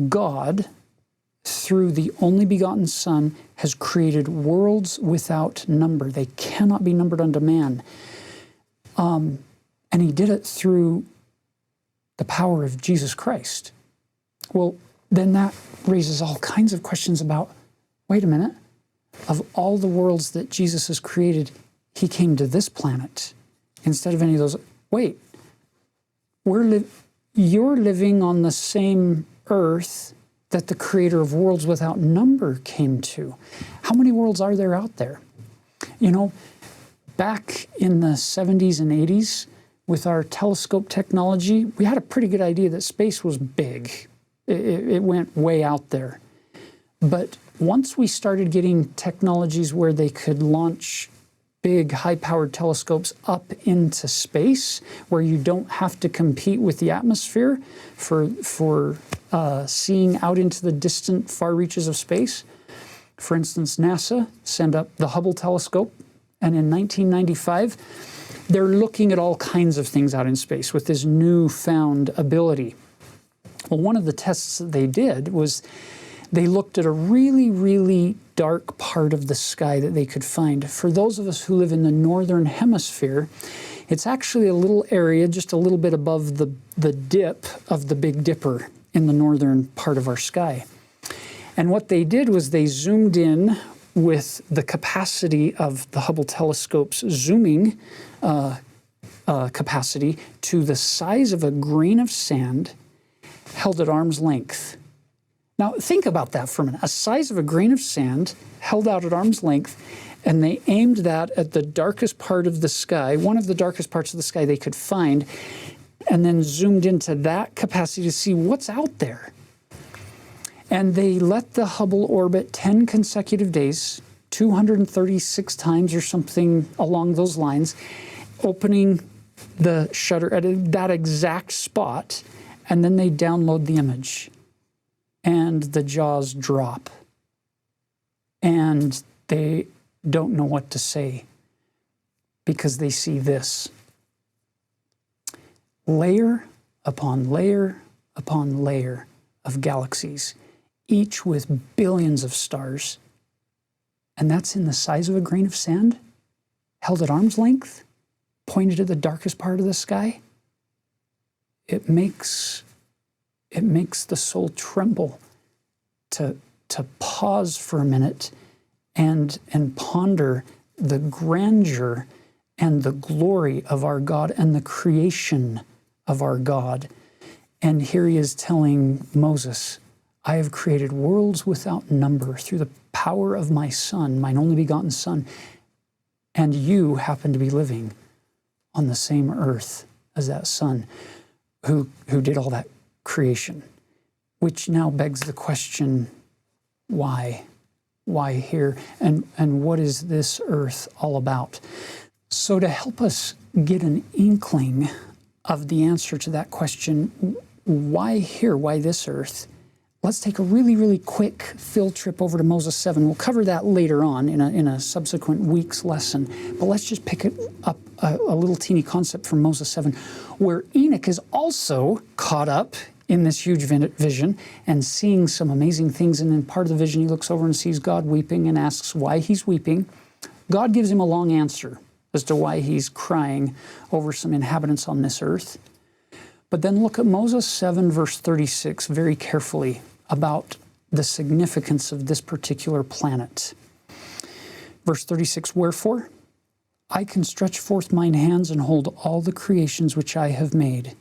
God, through the only begotten Son, has created worlds without number. They cannot be numbered unto man. And he did it through the power of Jesus Christ. Well, then that raises all kinds of questions about, wait a minute, of all the worlds that Jesus has created, he came to this planet instead of any of those. Wait, you're living on the same earth that the creator of worlds without number came to. How many worlds are there out there? You know, back in the 70s and 80s, with our telescope technology, we had a pretty good idea that space was big. It went way out there. But once we started getting technologies where they could launch big, high-powered telescopes up into space, where you don't have to compete with the atmosphere for seeing out into the distant, far reaches of space. For instance, NASA sent up the Hubble telescope, and in 1995, they're looking at all kinds of things out in space with this newfound ability. Well, one of the tests that they did was they looked at a really, really dark part of the sky that they could find. For those of us who live in the northern hemisphere, it's actually a little area just a little bit above the dip of the Big Dipper in the northern part of our sky. And what they did was they zoomed in with the capacity of the Hubble telescope's zooming capacity to the size of a grain of sand held at arm's length. Now, think about that for a minute. A size of a grain of sand held out at arm's length, and they aimed that at the darkest part of the sky, one of the darkest parts of the sky they could find, and then zoomed into that capacity to see what's out there. And they let the Hubble orbit 10 consecutive days, 236 times or something along those lines, opening the shutter at that exact spot, and then they download the image. And the jaws drop. And they don't know what to say because they see this. Layer upon layer upon layer of galaxies, each with billions of stars. And that's in the size of a grain of sand, held at arm's length, pointed at the darkest part of the sky. It makes the soul tremble to pause for a minute and ponder the grandeur and the glory of our God and the creation of our God. And here he is telling Moses, I have created worlds without number through the power of my Son, mine only begotten Son, and you happen to be living on the same earth as that Son who did all that creation. Which now begs the question, why? Why here? And what is this earth all about? So to help us get an inkling of the answer to that question, why here? Why this earth? Let's take a really, really quick field trip over to Moses 7. We'll cover that later on in a subsequent week's lesson. But let's just pick it up a little teeny concept from Moses 7, where Enoch is also caught up in this huge vision and seeing some amazing things. And in part of the vision, he looks over and sees God weeping and asks why he's weeping. God gives him a long answer as to why he's crying over some inhabitants on this earth. But then look at Moses 7, verse 36 very carefully about the significance of this particular planet. Verse 36, wherefore, I can stretch forth mine hands and hold all the creations which I have made,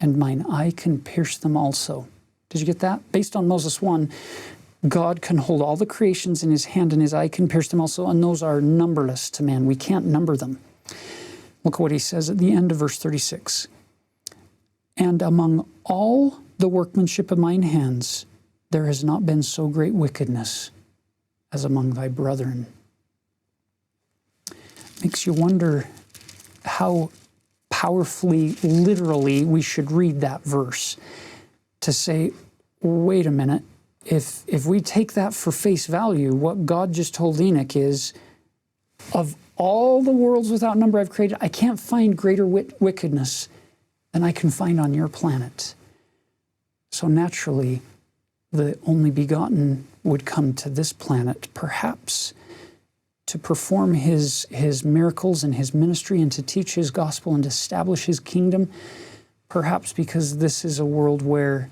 and mine eye can pierce them also. Did you get that? Based on Moses 1, God can hold all the creations in his hand and his eye can pierce them also, and those are numberless to man. We can't number them. Look what he says at the end of verse 36. And among all the workmanship of mine hands, there has not been so great wickedness as among thy brethren. Makes you wonder how powerfully, literally, we should read that verse to say, wait a minute, if we take that for face value, what God just told Enoch is, of all the worlds without number I've created, I can't find greater wickedness than I can find on your planet. So naturally, the only begotten would come to this planet, perhaps to perform his miracles and his ministry and to teach his gospel and to establish his kingdom, perhaps because this is a world where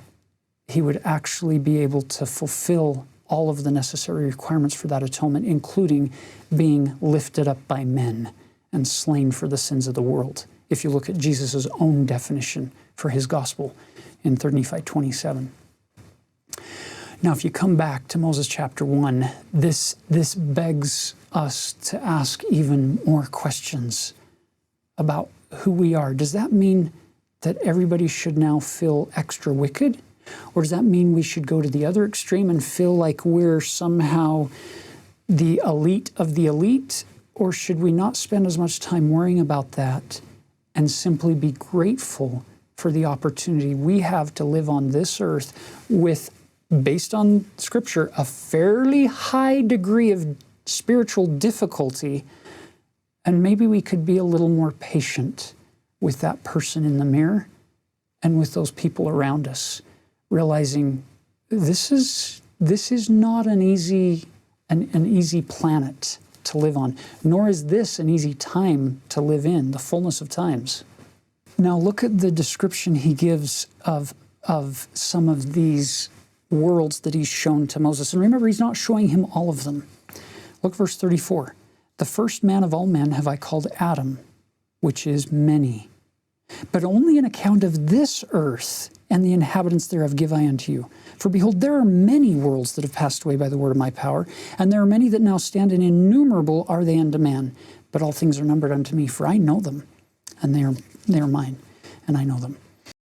he would actually be able to fulfill all of the necessary requirements for that atonement, including being lifted up by men and slain for the sins of the world. If you look at Jesus' own definition for his gospel in 3 Nephi 27. Now, if you come back to Moses chapter 1, this begs us to ask even more questions about who we are. Does that mean that everybody should now feel extra wicked? Or does that mean we should go to the other extreme and feel like we're somehow the elite of the elite? Or should we not spend as much time worrying about that and simply be grateful for the opportunity we have to live on this earth with, based on Scripture, a fairly high degree of spiritual difficulty, and maybe we could be a little more patient with that person in the mirror and with those people around us, realizing this is not an easy planet to live on, nor is this an easy time to live in, the fullness of times. Now look at the description he gives of some of these worlds that he's shown to Moses. And remember, he's not showing him all of them. Look, verse 34. The first man of all men have I called Adam, which is many. But only an account of this earth and the inhabitants thereof give I unto you. For behold, there are many worlds that have passed away by the word of my power, and there are many that now stand, and innumerable are they unto man. But all things are numbered unto me, for I know them, and they are mine, and I know them.